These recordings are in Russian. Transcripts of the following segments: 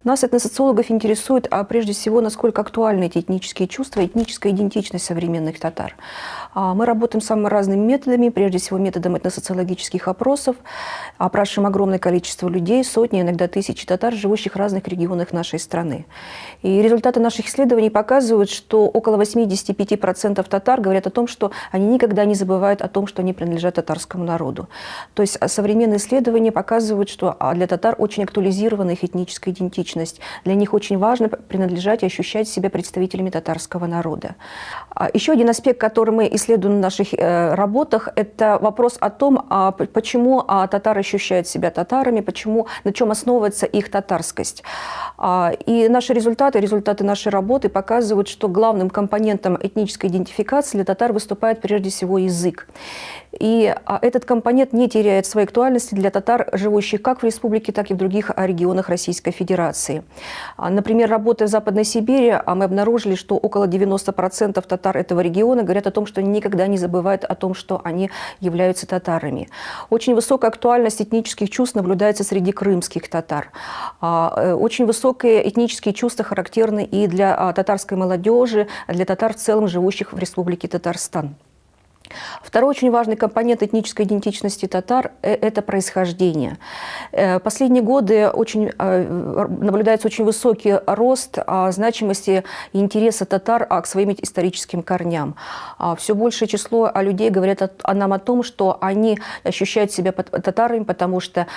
Нас, этносоциологов, интересует прежде всего, насколько актуальны эти этнические чувства, этническая идентичность современных татар. Мы работаем самыми разными методами, прежде всего методом этносоциологических опросов, опрашиваем огромное количество людей, сотни, иногда тысячи татар, живущих в разных регионах нашей страны. И результаты наших исследований показывают, что около 85% татар говорят о том, что они никогда не забывают о том, что они принадлежат татарскому народу. То есть современные исследования показывают, что для татар очень актуализирована их этническая идентичность. Для них очень важно принадлежать и ощущать себя представителями татарского народа. Еще один аспект, который мы исследуем в наших работах, это вопрос о том, почему татары ощущают себя татарами, на чем основывается их татарскость. И наши результаты нашей работы показывают, что главным компонентом этнической идентификации для татар выступает прежде всего язык. И этот компонент не теряет своей актуальности для татар, живущих как в республике, так и в других регионах Российской Федерации. Например, работая в Западной Сибири, мы обнаружили, что около 90% татар этого региона говорят о том, что они никогда не забывают о том, что они являются татарами. Очень высокая актуальность этнических чувств наблюдается среди крымских татар. Очень высокие этнические чувства характерны и для татарской молодежи, для татар в целом, живущих в Республике Татарстан. Второй очень важный компонент этнической идентичности татар – это происхождение. Последние годы наблюдается очень высокий рост значимости и интереса татар к своим историческим корням. Все большее число людей говорят нам о том, что они ощущают себя татарами, потому что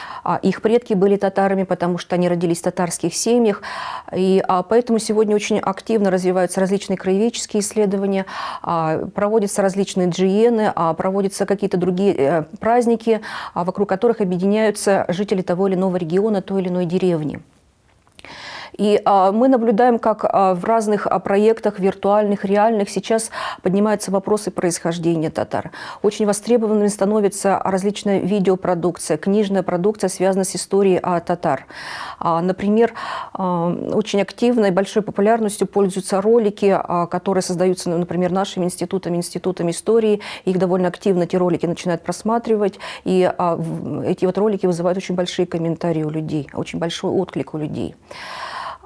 их предки были татарами, потому что они родились в татарских семьях. И поэтому сегодня очень активно развиваются различные краеведческие исследования, проводятся различные GN, проводятся какие-то другие праздники, вокруг которых объединяются жители того или иного региона, той или иной деревни. И мы наблюдаем, как в разных проектах, виртуальных, реальных, сейчас поднимаются вопросы происхождения татар. Очень востребованными становится различная видеопродукция, книжная продукция, связанная с историей татар. Например, очень активной, большой популярностью пользуются ролики, которые создаются, например, нашими институтами истории. Их довольно активно эти ролики начинают просматривать, и эти вот ролики вызывают очень большие комментарии у людей, очень большой отклик у людей.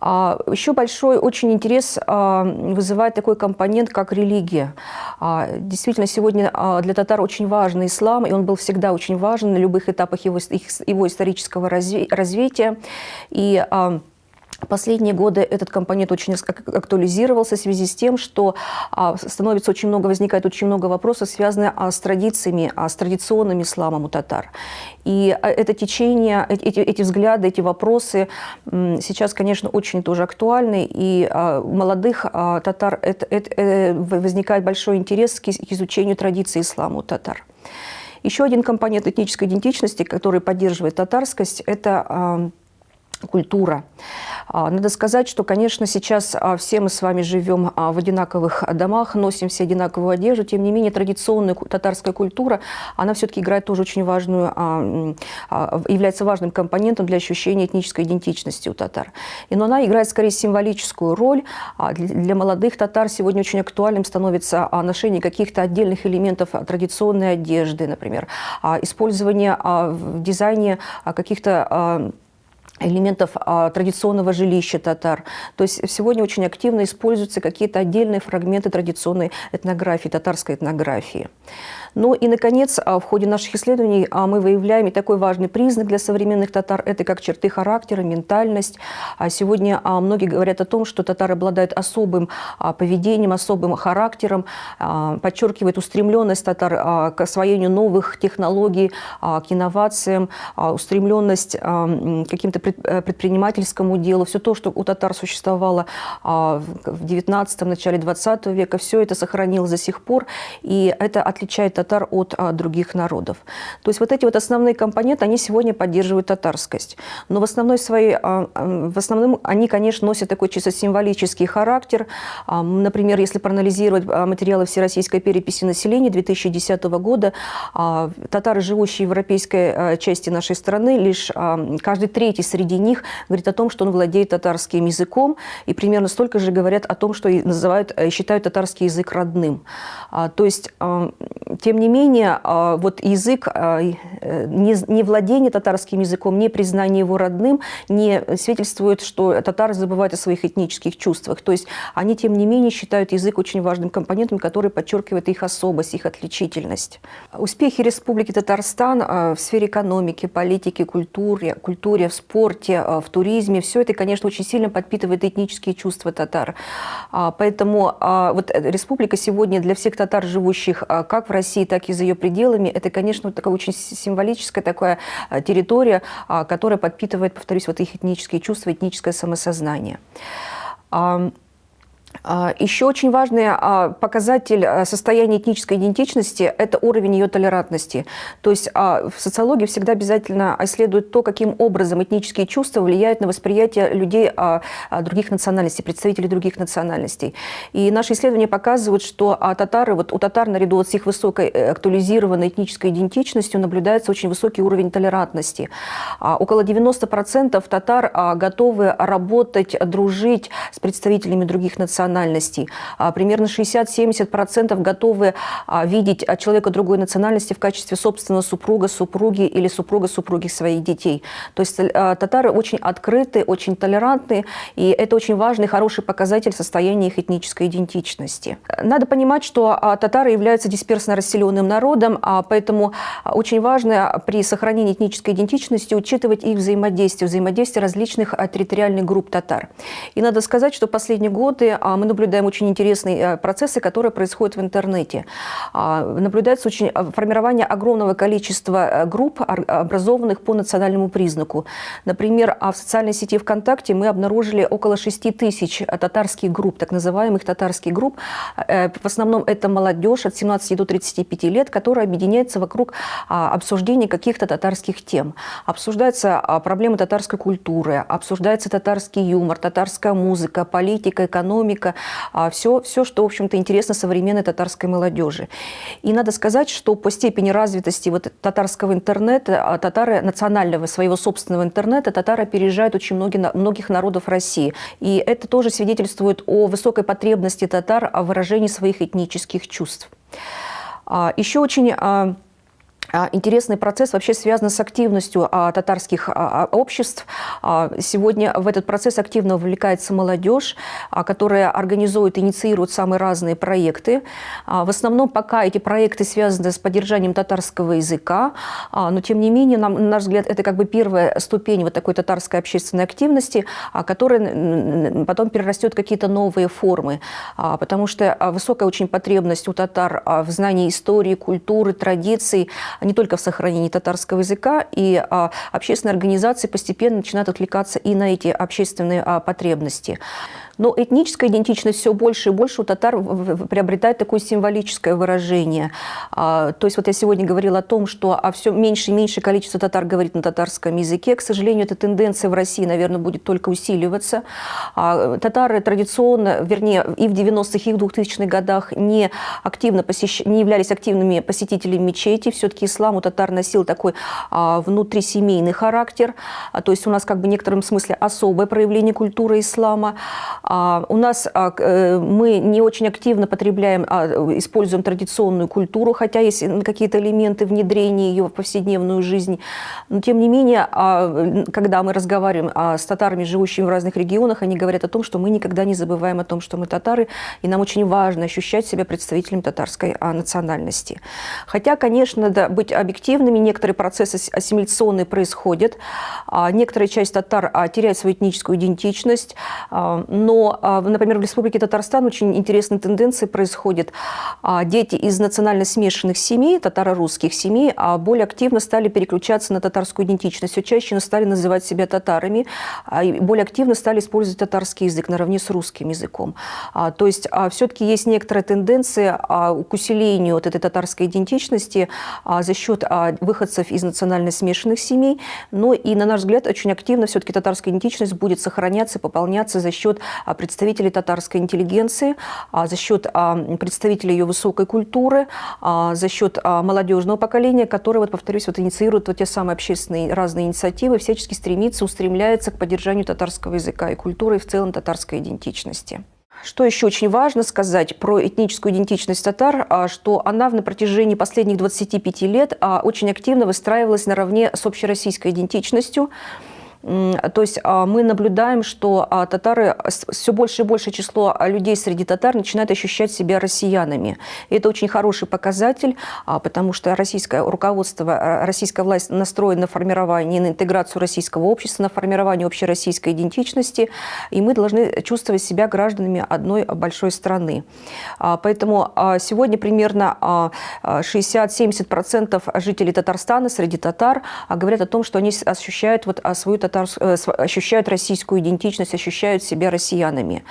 Еще большой очень интерес вызывает такой компонент, как религия. Действительно, сегодня для татар очень важен ислам, и он был всегда очень важен на любых этапах его исторического развития. И в последние годы этот компонент очень актуализировался в связи с тем, что возникает очень много вопросов, связанных с традициями, с традиционным исламом у татар. И это течение, эти взгляды, эти вопросы сейчас, конечно, очень тоже актуальны. И у молодых татар возникает большой интерес к изучению традиций ислама у татар. Еще один компонент этнической идентичности, который поддерживает татарскость, это культура. Надо сказать, что, конечно, сейчас все мы с вами живем в одинаковых домах, носим все одинаковую одежду, тем не менее традиционная татарская культура, она все-таки играет тоже очень важную, является важным компонентом для ощущения этнической идентичности у татар. Но она играет скорее символическую роль. Для молодых татар сегодня очень актуальным становится ношение каких-то отдельных элементов традиционной одежды, например, использование в дизайне каких-то элементов традиционного жилища татар. То есть сегодня очень активно используются какие-то отдельные фрагменты традиционной этнографии, татарской этнографии. Ну и, наконец, в ходе наших исследований мы выявляем и такой важный признак для современных татар – это как черты характера, ментальность. Сегодня многие говорят о том, что татары обладают особым поведением, особым характером, подчеркивает устремленность татар к освоению новых технологий, к инновациям, устремленность к каким-то предпринимательскому делу. Все то, что у татар существовало в XIX, начале XX века, все это сохранилось до сих пор, и это отличает татар от других народов. То есть вот эти вот основные компоненты, они сегодня поддерживают татарскость. Но в основном они, конечно, носят такой чисто символический характер. Например, если проанализировать материалы Всероссийской переписи населения 2010 года, татары, живущие в европейской части нашей страны, лишь каждый третий среди них говорит о том, что он владеет татарским языком, и примерно столько же говорят о том, что считают татарский язык родным. То есть, тем не менее, вот язык не владение татарским языком, не признание его родным не свидетельствует, что татары забывают о своих этнических чувствах. То есть они, тем не менее, считают язык очень важным компонентом, который подчеркивает их особость, их отличительность. Успехи Республики Татарстан в сфере экономики, политики, культуре, в спорте, в туризме, все это, конечно, очень сильно подпитывает этнические чувства татар. Поэтому вот республика сегодня для всех татар, живущих как в России, так и за ее пределами, это, конечно, такая очень символическая такая территория, которая подпитывает, повторюсь, вот их этнические чувства, этническое самосознание. Еще очень важный показатель состояния этнической идентичности – это уровень ее толерантности. То есть в социологии всегда обязательно исследуют то, каким образом этнические чувства влияют на восприятие людей других национальностей, представителей других национальностей. И наши исследования показывают, что татары, вот у татар наряду с их высокой актуализированной этнической идентичностью наблюдается очень высокий уровень толерантности. Около 90% татар готовы работать, дружить с представителями других национальностей. Примерно 60-70% готовы видеть человека другой национальности в качестве собственного супруга, супруги или супруга-супруги своих детей. То есть татары очень открыты, очень толерантны, и это очень важный, хороший показатель состояния их этнической идентичности. Надо понимать, что татары являются дисперсно расселенным народом, поэтому очень важно при сохранении этнической идентичности учитывать их взаимодействие различных территориальных групп татар. И надо сказать, что в последние годы мы наблюдаем очень интересные процессы, которые происходят в интернете. Наблюдается формирование огромного количества групп, образованных по национальному признаку. Например, в социальной сети ВКонтакте мы обнаружили около 6 тысяч татарских групп, так называемых татарских групп. В основном это молодежь от 17 до 35 лет, которая объединяется вокруг обсуждения каких-то татарских тем. Обсуждаются проблемы татарской культуры, обсуждается татарский юмор, татарская музыка, политика, экономика, все, что, в общем-то, интересно современной татарской молодежи. И надо сказать, что по степени развитости вот татарского интернета, татары национального, своего собственного интернета, татары опережают очень многих народов России. И это тоже свидетельствует о высокой потребности татар в выражении своих этнических чувств. Еще очень интересный процесс вообще связан с активностью татарских обществ. Сегодня в этот процесс активно вовлекается молодежь, которая организует, инициирует самые разные проекты. В основном пока эти проекты связаны с поддержанием татарского языка, но тем не менее, на наш взгляд, это как бы первая ступень вот такой татарской общественной активности, которая потом перерастет в какие-то новые формы, потому что высокая очень потребность у татар в знании истории, культуры, традиций, не только в сохранении татарского языка, и общественные организации постепенно начинают отвлекаться и на эти общественные потребности. Но этническая идентичность все больше и больше у татар приобретает такое символическое выражение. То есть вот я сегодня говорила о том, что все меньше и меньше количество татар говорит на татарском языке. К сожалению, эта тенденция в России, наверное, будет только усиливаться. Татары традиционно, вернее, и в 90-х, и в 2000-х годах не являлись активными посетителями мечети. Все-таки ислам у татар носил такой внутрисемейный характер. То есть у нас как бы в некотором смысле особое проявление культуры ислама. У нас мы не очень активно потребляем, используем традиционную культуру, хотя есть какие-то элементы внедрения ее в повседневную жизнь. Но тем не менее, когда мы разговариваем с татарами, живущими в разных регионах, они говорят о том, что мы никогда не забываем о том, что мы татары, и нам очень важно ощущать себя представителем татарской национальности. Хотя, конечно, надо быть объективными, некоторые процессы ассимиляционные происходят, некоторая часть татар теряет свою этническую идентичность, но, например, в Республике Татарстан очень интересные тенденции происходят. Дети из национально смешанных семей, татаро-русских семей, более активно стали переключаться на татарскую идентичность, все чаще стали называть себя татарами, и более активно стали использовать татарский язык наравне с русским языком. То есть все-таки есть некоторая тенденция к усилению вот этой татарской идентичности за счет выходцев из национально смешанных семей, но и, на наш взгляд, очень активно все-таки татарская идентичность будет сохраняться, пополняться за счет представителей татарской интеллигенции, за счет представителей ее высокой культуры, за счет молодежного поколения, которое, вот, повторюсь, вот, инициирует вот те самые общественные разные инициативы, всячески устремляется к поддержанию татарского языка и культуры, и в целом татарской идентичности. Что еще очень важно сказать про этническую идентичность татар, что она на протяжении последних 25 лет очень активно выстраивалась наравне с общероссийской идентичностью. То есть мы наблюдаем, что татары, все больше и больше число людей среди татар начинают ощущать себя россиянами. И это очень хороший показатель, потому что российское руководство, российская власть настроена на формирование, на интеграцию российского общества, на формирование общероссийской идентичности, и мы должны чувствовать себя гражданами одной большой страны. Поэтому сегодня примерно 60-70% жителей Татарстана среди татар говорят о том, что они ощущают свою ощущают российскую идентичность, ощущают себя россиянами.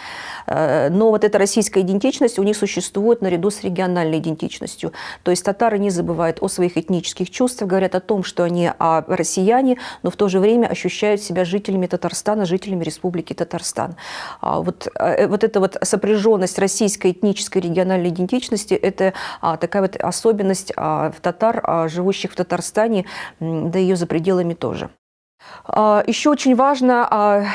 Но вот эта российская идентичность у них существует наряду с региональной идентичностью. То есть татары не забывают о своих этнических чувствах, говорят о том, что они россияне, но в то же время ощущают себя жителями Татарстана, жителями Республики Татарстан. Вот эта вот сопряженность российской этнической региональной идентичности – это такая вот особенность татар, живущих в Татарстане, да и ее за пределами тоже. Еще очень важно,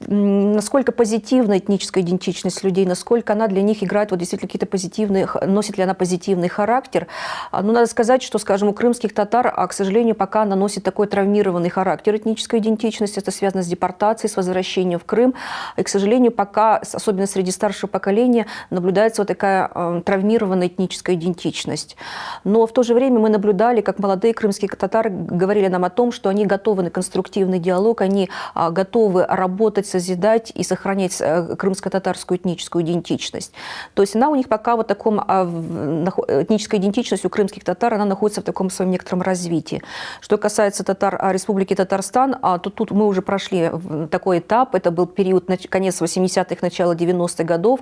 насколько позитивна этническая идентичность людей, насколько она для них играет вот действительно какие-то позитивные, носит ли она позитивный характер. Но надо сказать, что, скажем, у крымских татар, к сожалению, пока она носит такой травмированный характер этнической идентичности, это связано с депортацией, с возвращением в Крым. И, к сожалению, пока, особенно среди старшего поколения, наблюдается вот такая травмированная этническая идентичность. Но в то же время мы наблюдали, как молодые крымские татары говорили нам о том, что они готовы на конструктивный диалог, они готовы работать, созидать и сохранять крымско-татарскую этническую идентичность. То есть она у них пока вот таком, этническая идентичность у крымских татар, она находится в таком своем некотором развитии. Что касается татар Республики Татарстан, то тут мы уже прошли такой этап, это был период конец 80-х, начало 90-х годов,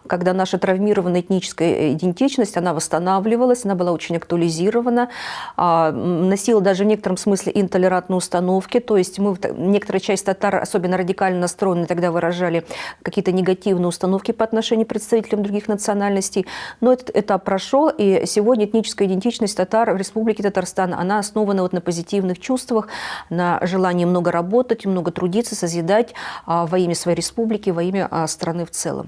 когда наша травмированная этническая идентичность, она восстанавливалась, она была очень актуализирована, носила даже в некотором смысле интолерантные установки, то есть некоторая часть татар, особенно радикально настроенные, тогда выражали какие-то негативные установки по отношению к представителям других национальностей. Но этот этап прошел, и сегодня этническая идентичность татар в Республике Татарстан, она основана вот на позитивных чувствах, на желании много работать, много трудиться, созидать во имя своей республики, во имя страны в целом.